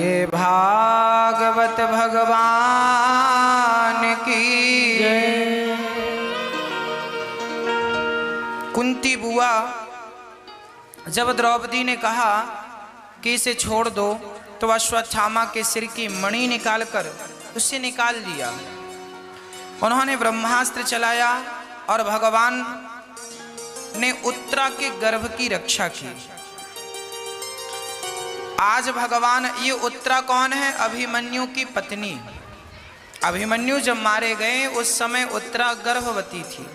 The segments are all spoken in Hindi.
बोलिए भागवत भगवान की जय। कुंती बुआ जब द्रौपदी ने कहा कि इसे छोड़ दो तो अश्वत्थामा के सिर की मणि निकालकर उसे निकाल दिया। उन्होंने ब्रह्मास्त्र चलाया और भगवान ने उत्तरा के गर्भ की रक्षा की। आज भगवान, ये उत्तरा कौन है? अभिमन्यु की पत्नी। अभिमन्यु जब मारे गए उस समय उत्तरा गर्भवती थी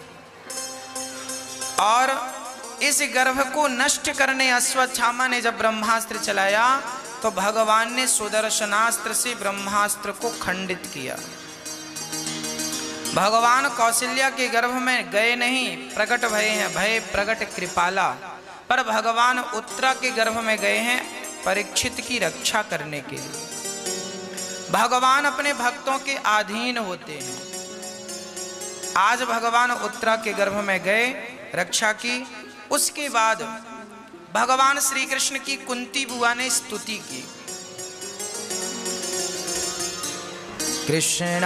और इस गर्भ को नष्ट करने अश्वत्थामा ने जब ब्रह्मास्त्र चलाया तो भगवान ने सुदर्शनास्त्र से ब्रह्मास्त्र को खंडित किया। भगवान कौशल्या के गर्भ में गए नहीं, प्रकट भय हैं, भय प्रकट कृपाला, पर भगवान उत्तरा के गर्भ में गए हैं परीक्षित की रक्षा करने के लिए। भगवान अपने भक्तों के अधीन होते हैं। आज भगवान उत्तरा के गर्भ में गए, रक्षा की। उसके बाद भगवान श्री कृष्ण की कुंती बुआ ने स्तुति की। कृष्णाय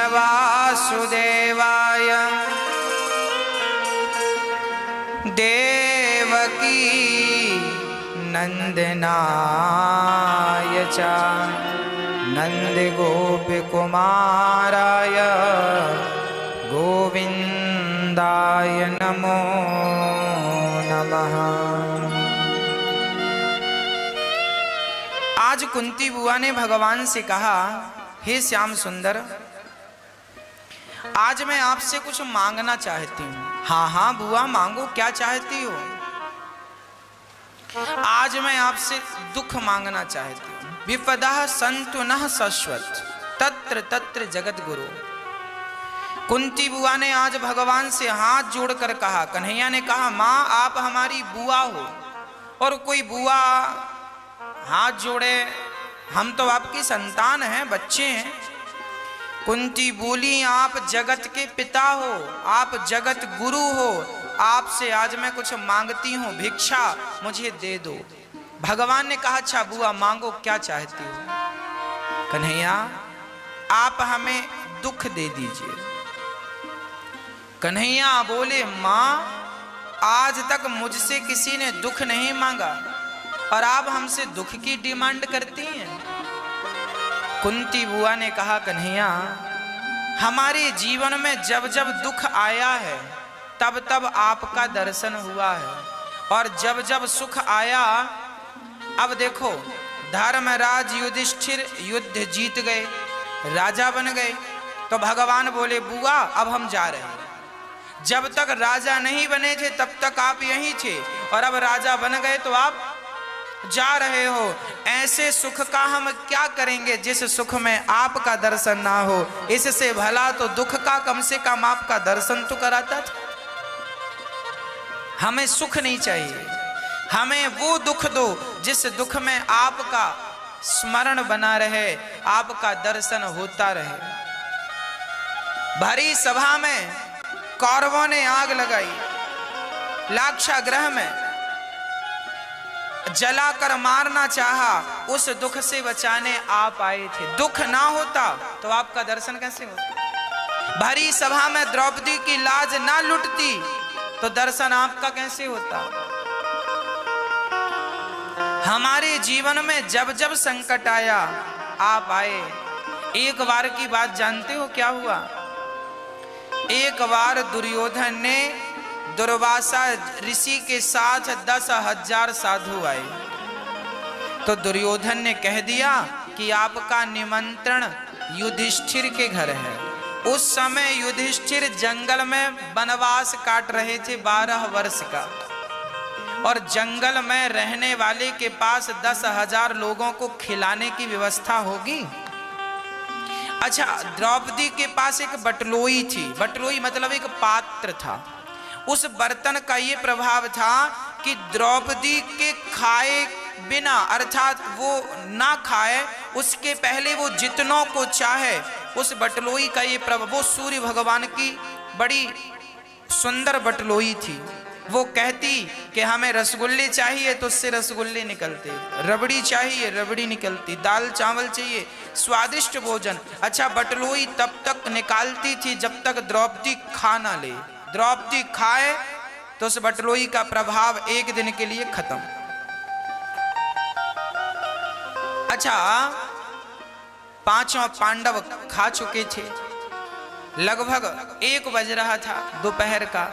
वासुदेवाय देवकी नंदनाय च नंद गोपी कुमाराय गोविंदाय नमो नमः। आज कुंती बुआ ने भगवान से कहा, हे श्याम सुंदर, आज मैं आपसे कुछ मांगना चाहती हूँ। हाँ हाँ बुआ मांगो, क्या चाहती हो? आज मैं आपसे दुख मांगना चाहती हूँ। विपदा संतु नः शश्वत तत्र तत्र जगत गुरु। कुंती बुआ ने आज भगवान से हाथ जोड़कर कहा। कन्हैया ने कहा, माँ आप हमारी बुआ हो और कोई बुआ हाथ जोड़े, हम तो आपकी संतान हैं, बच्चे हैं। कुंती बोली, आप जगत के पिता हो, आप जगत गुरु हो, आपसे आज मैं कुछ मांगती हूँ, भिक्षा मुझे दे दो। भगवान ने कहा, अच्छा बुआ मांगो, क्या चाहती हो? कन्हैया आप हमें दुख दे दीजिए। कन्हैया बोले, माँ आज तक मुझसे किसी ने दुख नहीं मांगा और आप हमसे दुख की डिमांड करती हैं। कुंती बुआ ने कहा, कन्हैया हमारे जीवन में जब जब दुख आया है तब तब आपका दर्शन हुआ है और जब जब सुख आया, अब देखो धर्मराज युधिष्ठिर युद्ध जीत गए, राजा बन गए, तो भगवान बोले बुआ अब हम जा रहे हैं। जब तक राजा नहीं बने थे तब तक आप यहीं थे और अब राजा बन गए तो आप जा रहे हो। ऐसे सुख का हम क्या करेंगे जिस सुख में आपका दर्शन ना हो? इससे भला तो दुख का कम से कम आपका दर्शन तो कराता था। हमें सुख नहीं चाहिए, हमें वो दुख दो जिस दुख में आपका स्मरण बना रहे, आपका दर्शन होता रहे। भरी सभा में कौरवों ने आग लगाई, लाक्षागृह में जलाकर मारना चाहा, उस दुख से बचाने आप आए थे। दुख ना होता तो आपका दर्शन कैसे होता? भरी सभा में द्रौपदी की लाज ना लुटती तो दर्शन आपका कैसे होता? हमारे जीवन में जब जब संकट आया आप आए। एक बार की बात जानते हो क्या हुआ? एक बार दुर्योधन ने दुर्वासा ऋषि के साथ 10,000 साधु आए तो दुर्योधन ने कह दिया कि आपका निमंत्रण युधिष्ठिर के घर है। उस समय युधिष्ठिर जंगल में वनवास काट रहे थे 12 वर्ष का और जंगल में रहने वाले के पास 10,000 लोगों को खिलाने की व्यवस्था होगी? अच्छा, द्रौपदी के पास एक बटलोई थी। बटलोई मतलब एक पात्र था। उस बर्तन का ये प्रभाव था कि द्रौपदी के खाए बिना, अर्थात वो ना खाए उसके पहले वो जितनों को चाहे, उस बटलोई का ये प्रभाव। वो सूर्य भगवान की बड़ी सुंदर बटलोई थी, वो कहती कि हमें रसगुल्ले चाहिए तो उससे रसगुल्ले निकलते, रबड़ी चाहिए रबड़ी निकलती, दाल चावल चाहिए, स्वादिष्ट भोजन। अच्छा, बटलोई तब तक निकालती थी जब तक द्रौपदी खा ना ले। द्रौपदी खाए तो उस बटलोई का प्रभाव एक दिन के लिए खत्म। अच्छा, पांचों पांडव खा चुके थे, लगभग 1 बज रहा था दोपहर का,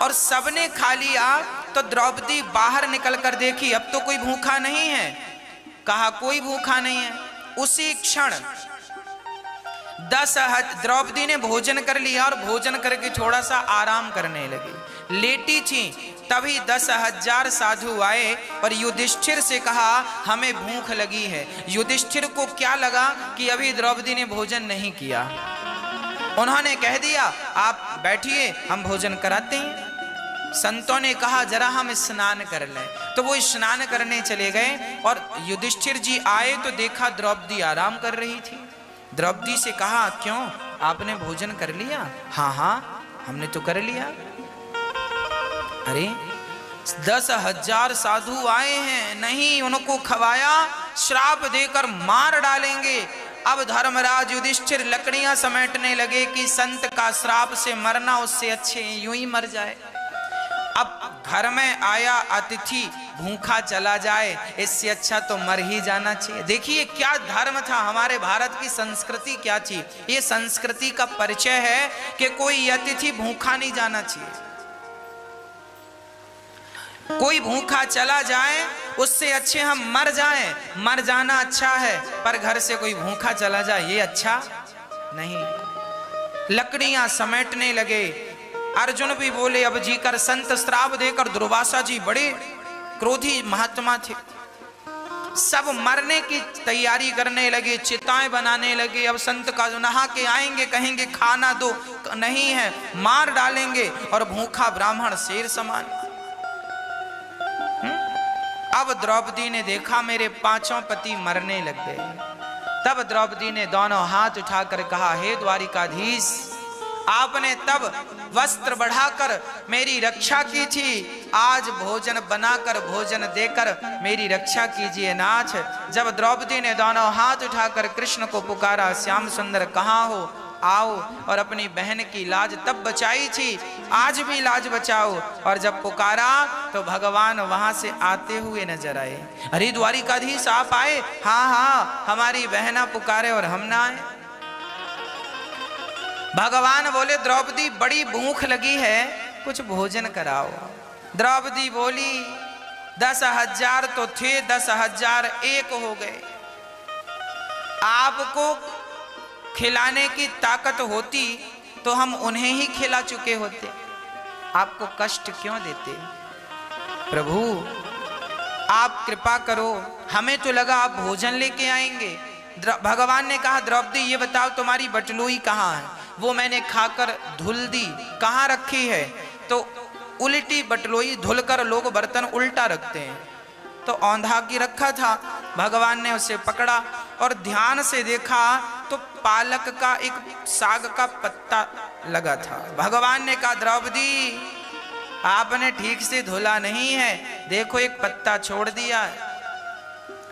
और सबने खा लिया। तो द्रौपदी बाहर निकल कर देखी, अब तो कोई भूखा नहीं है। कहा कोई भूखा नहीं है। उसी क्षण द्रौपदी ने भोजन कर लिया और भोजन करके थोड़ा सा आराम करने लगी, लेटी थी। तभी 10,000 साधु आए और युधिष्ठिर से कहा हमें भूख लगी है। युधिष्ठिर को क्या लगा कि अभी द्रौपदी ने भोजन नहीं किया। उन्होंने कह दिया आप बैठिए, हम भोजन कराते हैं। संतों ने कहा जरा हम स्नान कर लें, तो वो स्नान करने चले गए। और युधिष्ठिर जी आए तो देखा द्रौपदी आराम कर रही थी। द्रौपदी से कहा क्यों, आपने भोजन कर लिया? हाँ हाँ हमने तो कर लिया। अरे 10,000 साधु आए हैं, नहीं उनको खवाया, श्राप देकर मार डालेंगे। अब धर्मराज युधिष्ठिर लकड़ियां समेटने लगे कि संत का श्राप से मरना उससे अच्छे यूं ही मर जाए। अब घर में आया अतिथि भूखा चला जाए, इससे अच्छा तो मर ही जाना चाहिए। देखिए क्या धर्म था, हमारे भारत की संस्कृति क्या थी। ये संस्कृति का परिचय है कि कोई अतिथि भूखा नहीं जाना चाहिए। कोई भूखा चला जाए उससे अच्छे हम मर जाएं। मर जाना अच्छा है, पर घर से कोई भूखा चला जाए ये अच्छा नहीं। लकड़ियां समेटने लगे। अर्जुन भी बोले अब जी कर संत श्राप देकर। दुर्वासा जी बड़े क्रोधी महात्मा थे, सब मरने की तैयारी करने लगे, चिताएं बनाने लगे। अब संत का जो नहा के आएंगे कहेंगे खाना दो, नहीं है मार डालेंगे, और भूखा ब्राह्मण शेर समान। अब द्रौपदी ने देखा मेरे 5 पति मरने लग गए। तब द्रौपदी ने दोनों हाथ उठाकर कहा हे द्वारिकाधीश, आपने तब वस्त्र बढ़ाकर मेरी रक्षा की थी, आज भोजन बनाकर भोजन देकर मेरी रक्षा कीजिए नाथ। जब द्रौपदी ने दोनों हाथ उठाकर कृष्ण को पुकारा, श्याम सुंदर कहाँ हो, आओ, और अपनी बहन की लाज तब बचाई थी, आज भी लाज बचाओ। और जब पुकारा तो भगवान वहां से आते हुए नजर आए। अरे द्वारिकाधीश आप आए? हाँ हाँ हमारी बहना पुकारे और हम ना आए। भगवान बोले द्रौपदी बड़ी भूख लगी है, कुछ भोजन कराओ। द्रौपदी बोली 10,000 तो थे, 10,000 एक हो गए। आपको खिलाने की ताकत होती तो हम उन्हें ही खिला चुके होते, आपको कष्ट क्यों देते? प्रभु आप कृपा करो, हमें तो लगा आप भोजन लेके आएंगे। भगवान ने कहा द्रौपदी ये बताओ तुम्हारी बटलोई कहाँ है? वो मैंने खाकर धुल दी। कहाँ रखी है? तो उल्टी बटलोई धुलकर लोग बर्तन उल्टा रखते हैं, तो औंधा की रखा था। भगवान ने उसे पकड़ा और ध्यान से देखा तो पालक का एक साग का पत्ता लगा था। भगवान ने कहा द्रौपदी आपने ठीक से धुला नहीं है, देखो एक पत्ता छोड़ दिया है।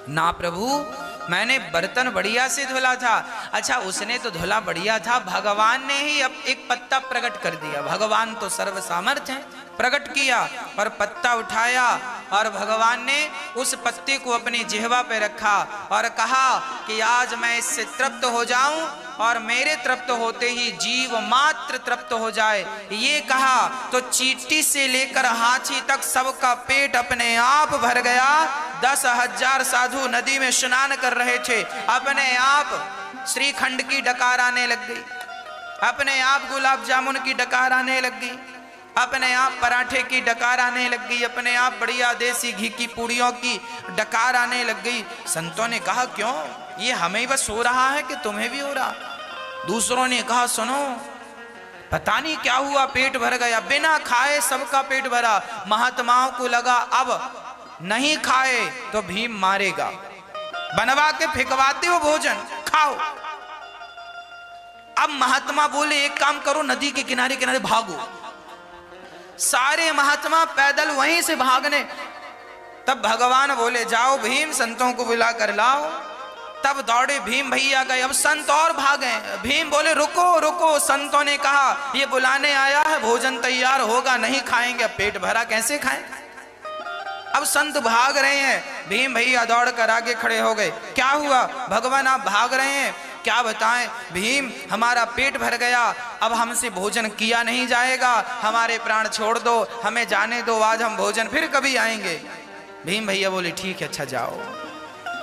ना प्रभु मैंने बर्तन बढ़िया से धुला था। अच्छा उसने तो धुला बढ़िया था, भगवान ने ही अब एक पत्ता प्रकट कर दिया। भगवान तो सर्व सामर्थ्य है, प्रकट किया और पत्ता उठाया और भगवान ने उस पत्ते को अपनी जिह्वा पे रखा और कहा कि आज मैं इससे तृप्त हो जाऊं और मेरे तृप्त होते ही जीव मात्र तृप्त हो जाए। ये कहा तो चींटी से लेकर हाथी तक सबका पेट अपने आप भर गया। 10,000 साधु नदी में स्नान कर रहे थे, अपने आप श्रीखंड की डकार आने लग गई, अपने आप गुलाब जामुन की डकार आने लग गई, अपने आप पराठे की डकार आने लग गई, अपने आप बढ़िया देसी घी की पूड़ियों की डकार आने लग गई। संतों ने कहा क्यों, ये हमें बस हो रहा है कि तुम्हें भी हो रहा? दूसरों ने कहा सुनो पता नहीं क्या हुआ, पेट भर गया, बिना खाए सबका पेट भरा। महात्माओं को लगा अब नहीं खाए तो भीम मारेगा, बनवा के फेंकवाते हो भोजन, खाओ। अब महात्मा बोले एक काम करो, नदी के किनारे किनारे भागो। सारे महात्मा पैदल वहीं से भागने। तब भगवान बोले जाओ भीम संतों को बुला कर लाओ। तब दौड़े भीम भैया गए। अब संत और भागे। भीम बोले रुको रुको, संतों ने कहा ये बुलाने आया है, भोजन तैयार होगा, नहीं खाएंगे, पेट भरा कैसे खाएं। अब संत भाग रहे हैं, भीम भैया दौड़ कर आगे खड़े हो गए। क्या हुआ भगवान, आप भाग रहे हैं, क्या बताएं। भीम हमारा पेट भर गया, अब हमसे भोजन किया नहीं जाएगा, हमारे प्राण छोड़ दो, हमें जाने दो, आज हम भोजन फिर कभी आएंगे। भीम भैया बोले ठीक है, अच्छा जाओ।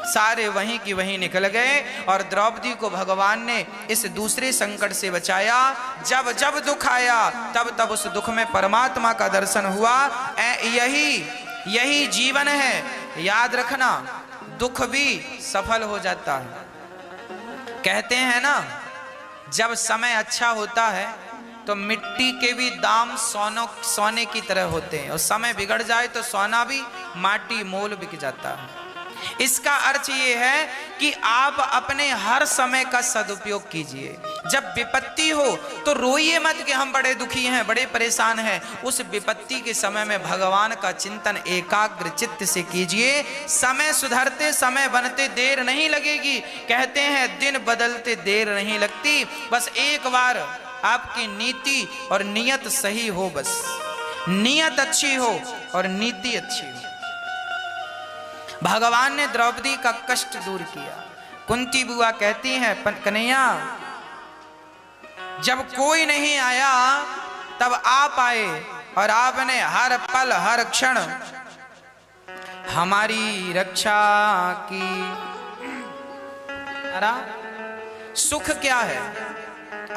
सारे वहीं की वहीं निकल गए और द्रौपदी को भगवान ने इस दूसरे संकट से बचाया। जब जब दुख आया तब तब उस दुख में परमात्मा का दर्शन हुआ। यही जीवन है, याद रखना, दुख भी सफल हो जाता है। कहते हैं ना, जब समय अच्छा होता है तो मिट्टी के भी दाम सोने की तरह होते हैं, और समय बिगड़ जाए तो सोना भी माटी मोल बिक जाता है। इसका अर्थ ये है कि आप अपने हर समय का सदुपयोग कीजिए। जब विपत्ति हो तो रोइए मत कि हम बड़े दुखी हैं, बड़े परेशान हैं। उस विपत्ति के समय में भगवान का चिंतन एकाग्र चित्त से कीजिए। समय सुधरते, समय बनते देर नहीं लगेगी। कहते हैं दिन बदलते देर नहीं लगती, बस एक बार आपकी नीति और नियत सही हो, बस नियत अच्छी हो और नीति अच्छी हो। भगवान ने द्रौपदी का कष्ट दूर किया। कुंती बुआ कहती हैं कन्हैया, जब कोई नहीं आया तब आप आए, और आपने हर पल हर क्षण हमारी रक्षा की। सुख क्या है,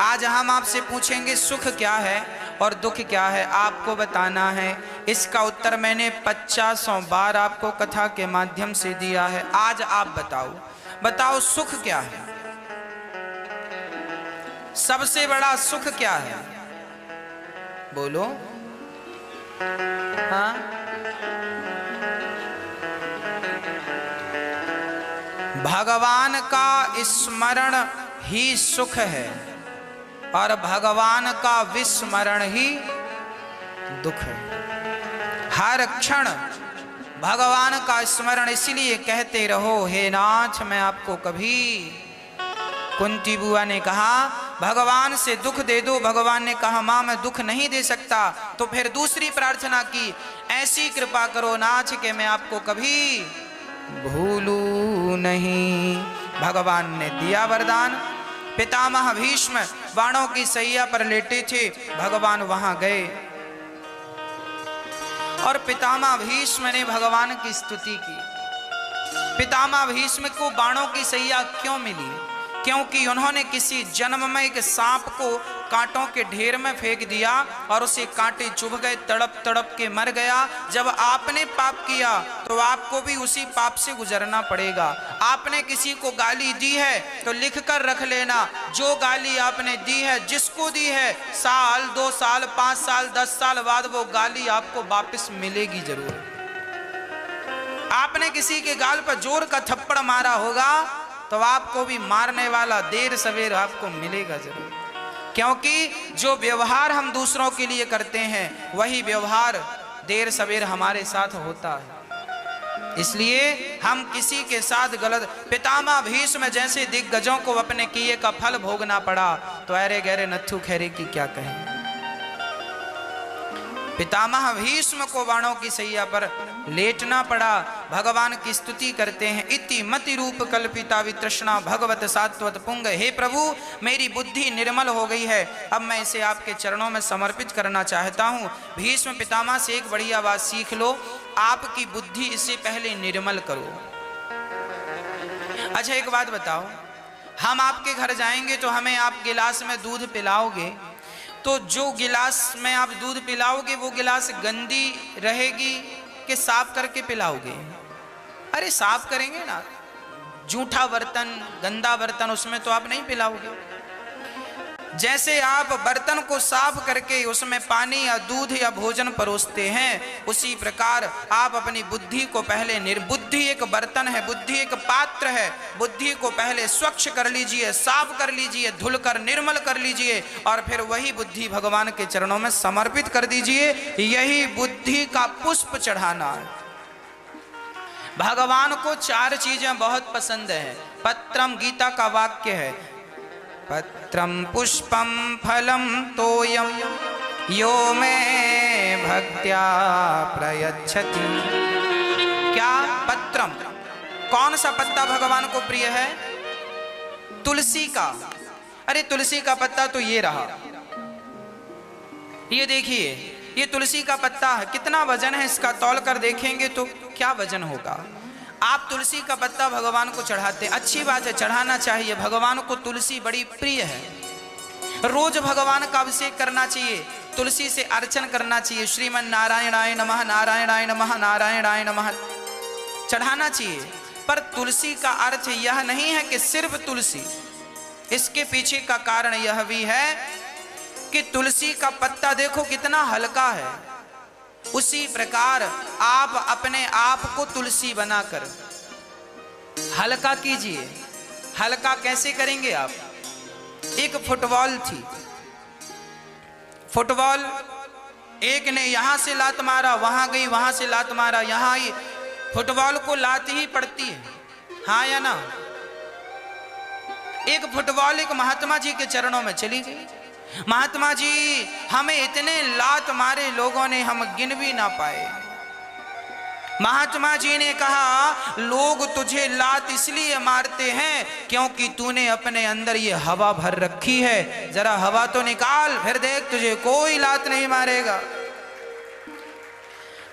आज हम आपसे पूछेंगे सुख क्या है और दुख क्या है, आपको बताना है। इसका उत्तर मैंने 50 बार आपको कथा के माध्यम से दिया है। आज आप बताओ सुख क्या है, सबसे बड़ा सुख क्या है, बोलो। हाँ, भगवान का स्मरण ही सुख है और भगवान का विस्मरण ही दुख है। हर क्षण भगवान का स्मरण, इसलिए कहते रहो हे नाथ मैं आपको कभी। कुंती बुआ ने कहा भगवान से दुख दे दो। भगवान ने कहा मां मैं दुख नहीं दे सकता। तो फिर दूसरी प्रार्थना की, ऐसी कृपा करो नाथ कि मैं आपको कभी भूलूं नहीं। भगवान ने दिया वरदान। पितामह भीष्म बाणों की सैया पर लेटे थे, भगवान वहां गए और पितामह भीष्म ने भगवान की स्तुति की। पितामह भीष्म को बाणों की सैया क्यों मिली? क्योंकि उन्होंने किसी जन्म में एक सांप को कांटों के ढेर में फेंक दिया और उसे कांटे चुभ गए, तड़प तड़प के मर गया। जब आपने पाप किया तो आपको भी उसी पाप से गुजरना पड़ेगा। आपने किसी को गाली दी है तो लिख कर रख लेना, जो गाली आपने दी है, जिसको दी है, साल 2 साल 5 साल 10 साल बाद वो गाली आपको वापस मिलेगी जरूर। आपने किसी के गाल पर जोर का थप्पड़ मारा होगा तो आपको भी मारने वाला देर सवेर आपको मिलेगा जरूर। क्योंकि जो व्यवहार हम दूसरों के लिए करते हैं वही व्यवहार देर सवेर हमारे साथ होता है। इसलिए हम किसी के साथ गलत, पितामह भीष्म जैसे दिग्गजों को अपने किए का फल भोगना पड़ा तो अरे गहरे नत्थु खैरे की क्या कहें। पितामह भीष्म को बाणों की सैया पर लेटना पड़ा। भगवान की स्तुति करते हैं, इति मति रूप कल्पिता वितृष्णा भगवत सात्वत पुंग। हे प्रभु मेरी बुद्धि निर्मल हो गई है, अब मैं इसे आपके चरणों में समर्पित करना चाहता हूँ। भीष्म पितामह से एक बढ़िया बात सीख लो, आपकी बुद्धि इससे पहले निर्मल करो। अच्छा एक बात बताओ, हम आपके घर जाएंगे तो हमें आप गिलास में दूध पिलाओगे, तो जो गिलास में आप दूध पिलाओगे वो गिलास गंदी रहेगी कि साफ करके पिलाओगे? अरे साफ करेंगे ना, जूठा बर्तन गंदा बर्तन उसमें तो आप नहीं पिलाओगे। जैसे आप बर्तन को साफ करके उसमें पानी या दूध या भोजन परोसते हैं, उसी प्रकार आप अपनी बुद्धि को पहले बुद्धि एक बर्तन है, बुद्धि एक पात्र है, बुद्धि को पहले स्वच्छ कर लीजिए, साफ कर लीजिए, धुलकर निर्मल कर लीजिए और फिर वही बुद्धि भगवान के चरणों में समर्पित कर दीजिए। यही बुद्धि का पुष्प चढ़ाना है। भगवान को 4 चीजें बहुत पसंद है। पत्रम, गीता का वाक्य है, पत्रम पुष्पम फलम तोयम यो मे भक्त्या प्रयच्छति। क्या? पत्रम। कौन सा पत्ता भगवान को प्रिय है? तुलसी का। अरे तुलसी का पत्ता तो ये रहा, ये देखिए, ये तुलसी का पत्ता है। कितना वजन है इसका? तौल कर देखेंगे तो क्या वजन होगा। आप तुलसी का पत्ता भगवान को चढ़ाते, अच्छी बात है, चढ़ाना चाहिए। भगवान को तुलसी बड़ी प्रिय है। रोज भगवान का अभिषेक करना चाहिए, तुलसी से अर्चन करना चाहिए। श्रीमन नारायणाय नमः, नारायणाय नमः, नारायणाय नमः चढ़ाना चाहिए। पर तुलसी का अर्थ यह नहीं है कि सिर्फ तुलसी, इसके पीछे का कारण यह भी है कि तुलसी का पत्ता देखो कितना हल्का है। उसी प्रकार आप अपने आप को तुलसी बनाकर हल्का कीजिए। हल्का कैसे करेंगे आप? एक फुटबॉल थी, फुटबॉल एक ने यहां से लात मारा, वहां गई, वहां से लात मारा, यहां आई। फुटबॉल को लात ही पड़ती है, हाँ या ना? एक फुटबॉल एक महात्मा जी के चरणों में चली गई। महात्मा जी, हमें इतने लात मारे लोगों ने, हम गिन भी ना पाए। महात्मा जी ने कहा, लोग तुझे लात इसलिए मारते हैं क्योंकि तूने अपने अंदर ये हवा भर रखी है। जरा हवा तो निकाल, फिर देख तुझे कोई लात नहीं मारेगा।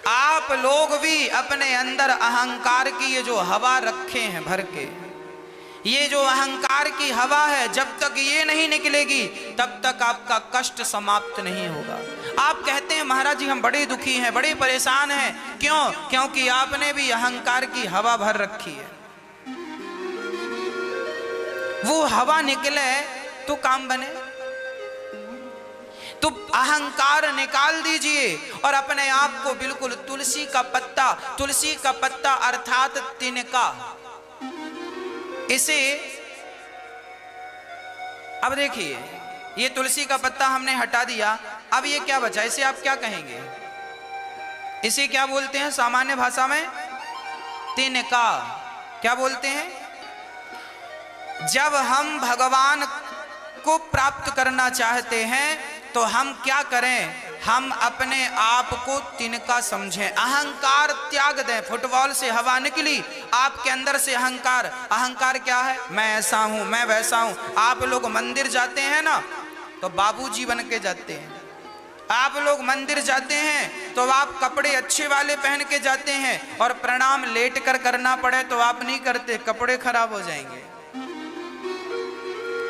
आप लोग भी अपने अंदर अहंकार की ये जो हवा रखे हैं भर के, ये जो अहंकार की हवा है, जब तक ये नहीं निकलेगी तब तक आपका कष्ट समाप्त नहीं होगा। आप कहते हैं महाराज जी हम बड़े दुखी हैं, बड़े परेशान हैं, क्यों? क्योंकि आपने भी अहंकार की हवा भर रखी है। वो हवा निकले तो काम बने, तो अहंकार निकाल दीजिए और अपने आप को बिल्कुल तुलसी का पत्ता, तुलसी का पत्ता अर्थात तिनका, इसे अब देखिए, ये तुलसी का पत्ता हमने हटा दिया, अब ये क्या बचा? इसे आप क्या कहेंगे? इसे क्या बोलते हैं सामान्य भाषा में? तिनका। क्या बोलते हैं? जब हम भगवान को प्राप्त करना चाहते हैं तो हम क्या करें? हम अपने आप को तिनका समझें, अहंकार त्याग दें। फुटबॉल से हवा निकली, आपके अंदर से अहंकार। अहंकार क्या है? मैं ऐसा हूं, मैं वैसा हूं। आप लोग मंदिर जाते हैं ना तो बाबूजी बन के जाते हैं। आप लोग मंदिर जाते हैं तो आप कपड़े अच्छे वाले पहन के जाते हैं, और प्रणाम लेट कर करना पड़े तो आप नहीं करते, कपड़े खराब हो जाएंगे।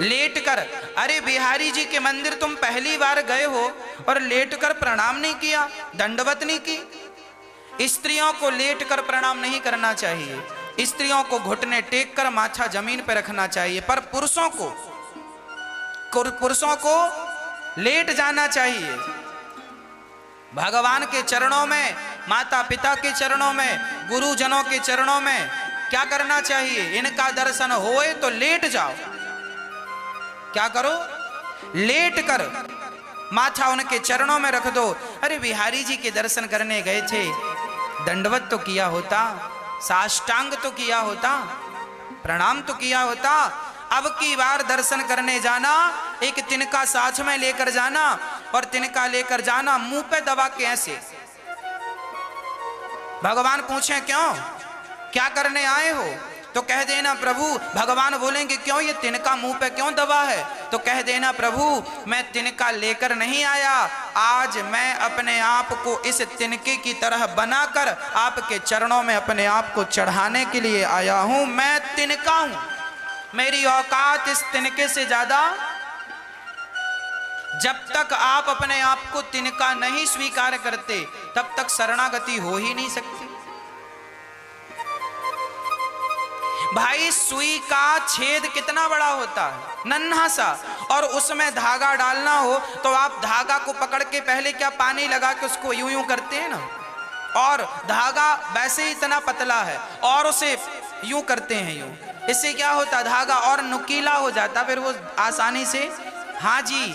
लेट कर, अरे बिहारी जी के मंदिर तुम पहली बार गए हो और लेट कर प्रणाम नहीं किया, दंडवत नहीं की। स्त्रियों को लेट कर प्रणाम नहीं करना चाहिए, स्त्रियों को घुटने टेक कर माथा जमीन पर रखना चाहिए। पर पुरुषों को लेट जाना चाहिए। भगवान के चरणों में, माता पिता के चरणों में, गुरुजनों के चरणों में क्या करना चाहिए? इनका दर्शन होए तो लेट जाओ। क्या करो? लेट कर माथा उनके चरणों में रख दो। अरे बिहारी जी के दर्शन करने गए थे, दंडवत तो किया होता, साष्टांग तो किया होता, प्रणाम तो किया होता। अब की बार दर्शन करने जाना, एक तिनका साथ में लेकर जाना, और तिनका लेकर जाना मुंह पे दबा के ऐसे। भगवान पूछे क्यों, क्या करने आए हो? तो कह देना प्रभु, भगवान बोलेंगे क्यों ये तिनका मुंह पे क्यों दबा है? तो कह देना प्रभु मैं तिनका लेकर नहीं आया, आज मैं अपने आप को इस तिनके की तरह बनाकर आपके चरणों में अपने आप को चढ़ाने के लिए आया हूं। मैं तिनका हूं, मेरी औकात इस तिनके से ज्यादा। जब तक आप अपने आप को तिनका नहीं स्वीकार करते तब तक शरणागति हो ही नहीं सकती। भाई सुई का छेद कितना बड़ा होता है, नन्हा सा, और उसमें धागा डालना हो तो आप धागा को पकड़ के पहले क्या पानी लगा के उसको यूं यूं करते हैं ना, और धागा वैसे ही इतना पतला है और उसे यूं करते हैं यूं, इससे क्या होता, धागा और नुकीला हो जाता, फिर वो आसानी से, हाँ जी,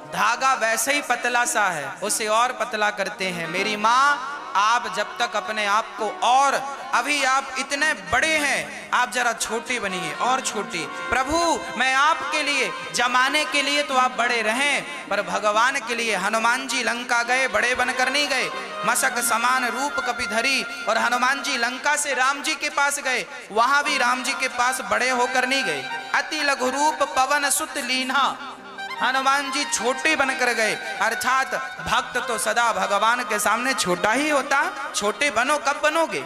धागा वैसे ही पतला सा है, उसे और पतला करते हैं। मेरी माँ, आप जब तक अपने आप को, और अभी आप इतने बड़े हैं, आप जरा छोटे बनिए और छोटे। प्रभु मैं आपके लिए, जमाने के लिए तो आप बड़े रहें, पर भगवान के लिए हनुमान जी लंका गए, बड़े बनकर नहीं गए। मशक समान रूप कपिधरी, और हनुमान जी लंका से राम जी के पास गए, वहां भी राम जी के पास बड़े होकर नहीं गए। अति लघु रूप पवन सुत लीन्हा, हनुमान जी छोटे बनकर गए, अर्थात भक्त तो सदा भगवान के सामने छोटा ही होता। छोटे बनो, कब बनोगे,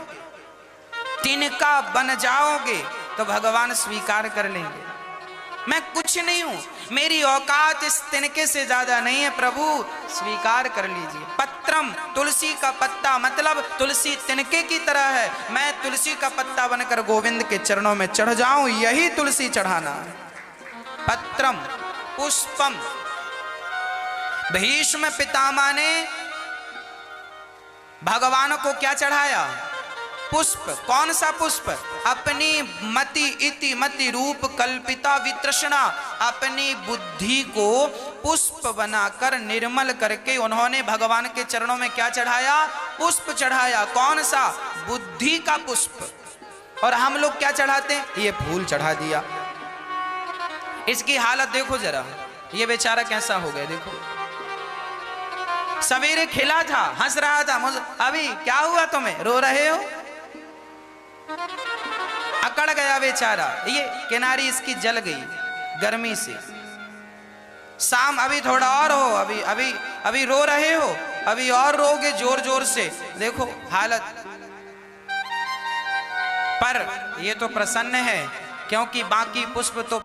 तिनका बन जाओगे तो भगवान स्वीकार कर लेंगे। मैं कुछ नहीं हूं, मेरी औकात इस तिनके से ज्यादा नहीं है, प्रभु स्वीकार कर लीजिए। पत्रम, तुलसी का पत्ता, मतलब तुलसी तिनके की तरह है, मैं तुलसी का पत्ता बनकर गोविंद के चरणों में चढ़ जाऊं, यही तुलसी चढ़ाना है। पत्रम, पुष्पम, भीष्म पितामह ने भगवान को क्या चढ़ाया, पुष्प। कौन सा पुष्प, अपनी मति इति मति रूप कल्पिता वितृष्णा, अपनी बुद्धि को पुष्प बनाकर निर्मल करके उन्होंने भगवान के चरणों में क्या चढ़ाया, पुष्प चढ़ाया। कौन सा, बुद्धि का पुष्प। और हम लोग क्या चढ़ाते हैं, ये फूल चढ़ा दिया। इसकी हालत देखो जरा, ये बेचारा कैसा हो गया, देखो सवेरे खिला था, हंस रहा था, अभी क्या हुआ तुम्हें, रो रहे हो, अकड़ गया बेचारा, ये किनारी इसकी जल गई गर्मी से। शाम अभी थोड़ा और हो, अभी अभी अभी रो रहे हो, अभी और रोगे जोर जोर से, देखो हालत। पर ये तो प्रसन्न है, क्योंकि बाकी पुष्प तो